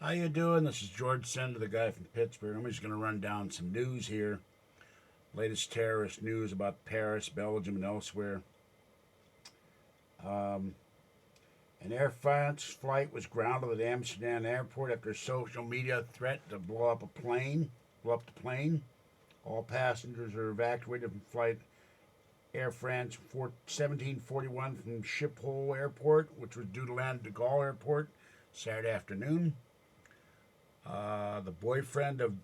How you doing? This is George Senda, the guy from Pittsburgh. I'm just going to run down some news here. Latest terrorist news about Paris, Belgium, and elsewhere. Um, an Air France flight was grounded at Amsterdam airport after social media threat to blow up the plane. All passengers are evacuated from flight Air France 1741 from Schiphol Airport, which was due to land at De Gaulle Airport Saturday afternoon. The boyfriend of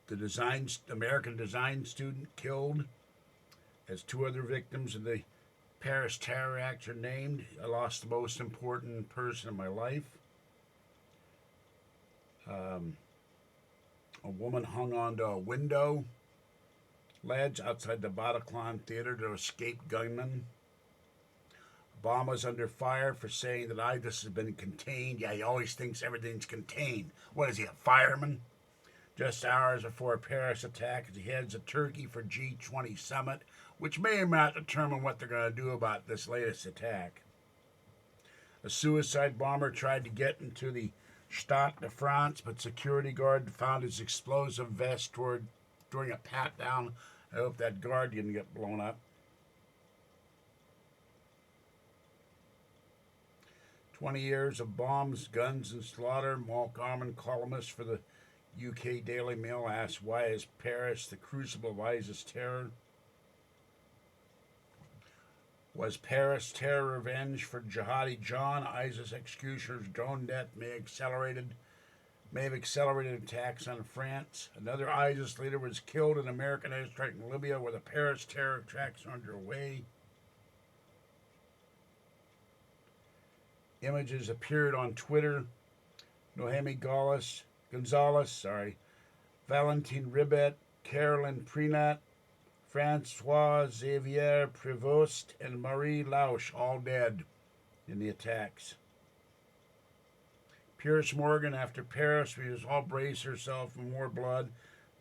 the American design student killed, as two other victims of the Paris terror acts are named. I lost the most important person in my life. A woman hung onto a window ledge outside the Bataclan Theater to escape gunmen. Obama's under fire for saying that ISIS has been contained. Yeah, he always thinks everything's contained. What is he, a fireman? Just hours before a Paris attack, as he heads to Turkey for G20 summit, which may or may not determine what they're going to do about this latest attack. A suicide bomber tried to get into the Stade de France, but security guard found his explosive vest during a pat-down. I hope that guard didn't get blown up. 20 years of bombs, guns, and slaughter. Mark Arman, columnist for the UK Daily Mail, asked, why is Paris the crucible of ISIS terror? Was Paris terror revenge for Jihadi John? ISIS executioner's drone death may have accelerated attacks on France. Another ISIS leader was killed in an American airstrike in Libya, where the Paris terror attacks are underway. Images appeared on Twitter. Nohemi Gonzalez, Valentine Ribet, Caroline Prenat, Francois Xavier Prevost, and Marie Lausch, all dead in the attacks. Pierce Morgan, after Paris, we must all brace ourselves for more blood.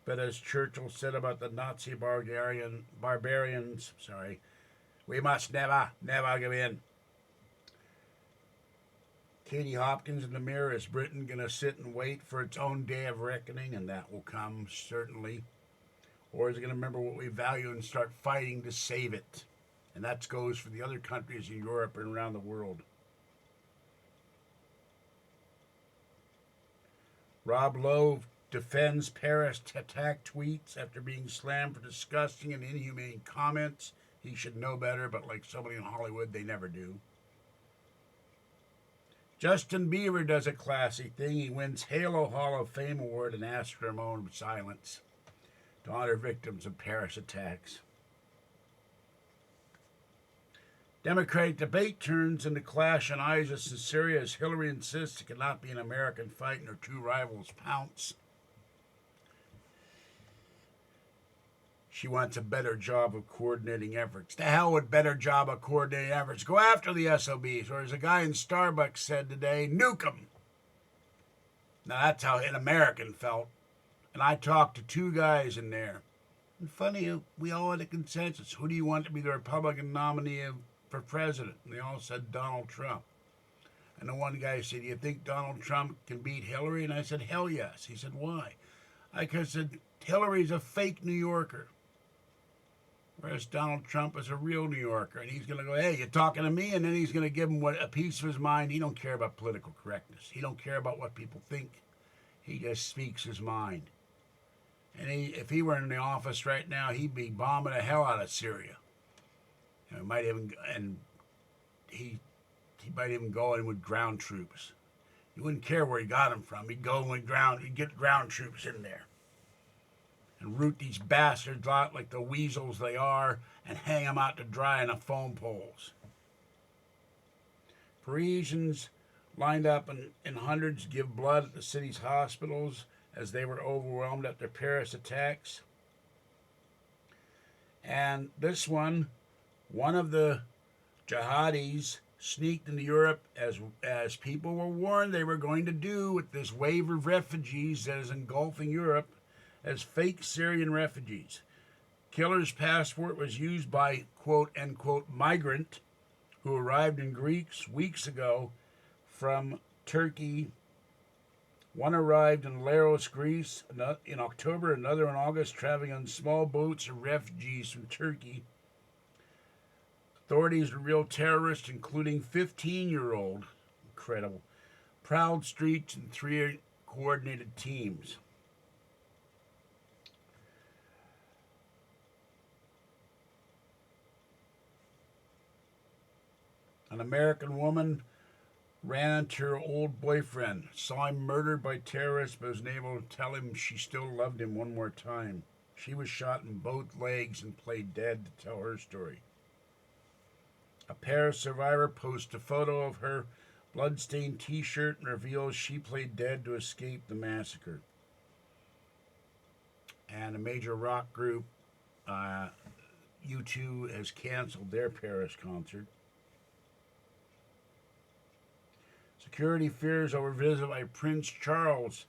But as Churchill said about the Nazi barbarians, we must never give in. Katie Hopkins in the mirror, is Britain going to sit and wait for its own day of reckoning? And that will come, certainly. Or is it going to remember what we value and start fighting to save it? And that goes for the other countries in Europe and around the world. Rob Lowe defends Paris attack tweets after being slammed for disgusting and inhumane comments. He should know better, but like somebody in Hollywood, they never do. Justin Bieber does a classy thing. He wins Halo Hall of Fame Award and asks for a moment of silence to honor victims of Paris attacks. Democratic debate turns into clash on ISIS in Syria as Hillary insists it cannot be an American fight and her two rivals pounce. She wants a better job of coordinating efforts. The hell with better job of coordinating efforts. Go after the SOBs. Or as a guy in Starbucks said today, nuke them. Now that's how an American felt. And I talked to two guys in there. And funny, we all had a consensus. Who do you want to be the Republican nominee for president? And they all said Donald Trump. And the one guy said, do you think Donald Trump can beat Hillary? And I said, hell yes. He said, why? I said, Hillary's a fake New Yorker. Whereas Donald Trump is a real New Yorker, and he's going to go, hey, you're talking to me? And then he's going to give him a piece of his mind. He don't care about political correctness. He don't care about what people think. He just speaks his mind. And if he were in the office right now, he'd be bombing the hell out of Syria. He might even go in with ground troops. He wouldn't care where he got them from. He'd go with he'd get ground troops in there and root these bastards out like the weasels they are and hang them out to dry on the phone poles. Parisians lined up in hundreds to give blood at the city's hospitals as they were overwhelmed after Paris attacks. And this one of the jihadis sneaked into Europe as people were warned they were going to do with this wave of refugees that is engulfing Europe as fake Syrian refugees. Killer's passport was used by quote-unquote migrant who arrived in Greece weeks ago from Turkey One arrived in Laros, Greece in October, another in August, traveling on small boats of refugees from Turkey. Authorities revealed terrorists, including 15-year-old, incredible, Proud Streets, and 3 coordinated teams. An American woman ran into her old boyfriend, saw him murdered by terrorists, but was unable to tell him she still loved him one more time. She was shot in both legs and played dead to tell her story. A Paris survivor posts a photo of her bloodstained t-shirt and reveals she played dead to escape the massacre. And a major rock group, U2, has canceled their Paris concert. Security fears over visit by Prince Charles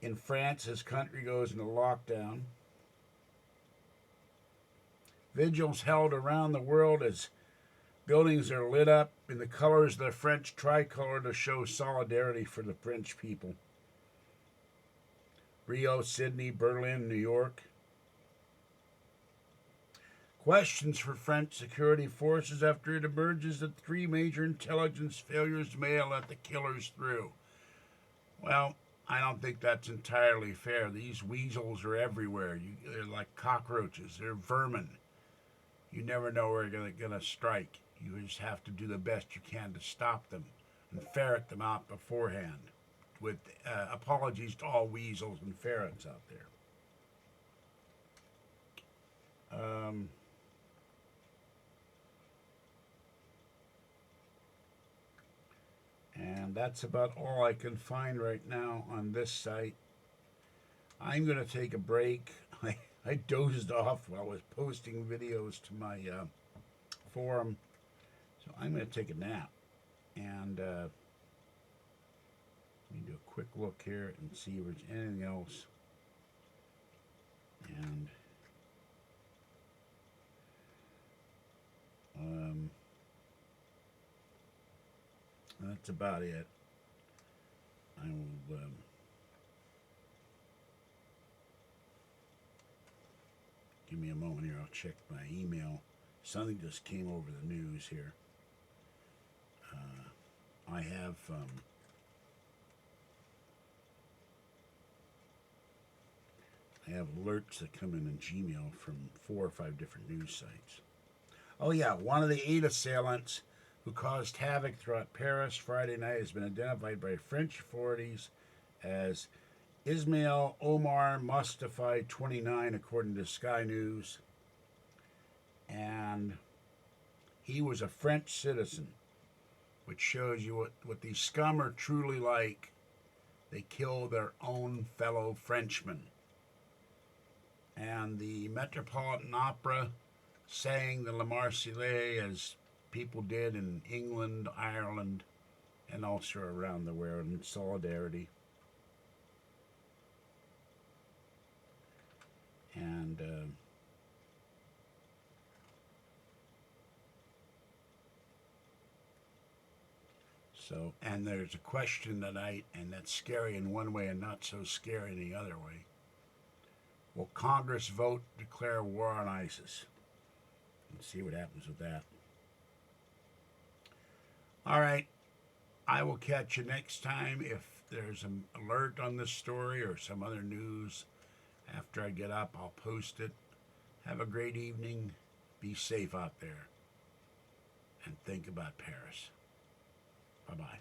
in France as country goes into lockdown. Vigils held around the world as buildings are lit up in the colors of the French tricolor to show solidarity for the French people. Rio, Sydney, Berlin, New York. Questions for French security forces after it emerges that 3 major intelligence failures may have let the killers through. Well, I don't think that's entirely fair. These weasels are everywhere. They're like cockroaches. They're vermin. You never know where they're going to strike. You just have to do the best you can to stop them and ferret them out beforehand. With apologies to all weasels and ferrets out there. And that's about all I can find right now on this site. I'm going to take a break. I dozed off while I was posting videos to my forum. So I'm going to take a nap. And let me do a quick look here and see if there's anything else. And that's about it. I will give me a moment here. I'll check my email. Something just came over the news here. I have alerts that come in Gmail from 4 or 5 different news sites. Oh yeah, one of the 8 assailants who caused havoc throughout Paris Friday night has been identified by French authorities as Ismail Omar Mustafa, 29, according to Sky News. And he was a French citizen, which shows you what these scum are truly like. They kill their own fellow Frenchmen. And the Metropolitan Opera sang the La Marseillaise as people did in England, Ireland, and also around the world in solidarity. And and there's a question tonight, and that's scary in one way and not so scary in the other way. Will Congress vote to declare war on ISIS? Let's see what happens with that. All right. I will catch you next time. If there's an alert on this story or some other news after I get up, I'll post it. Have a great evening. Be safe out there. And think about Paris. Bye-bye.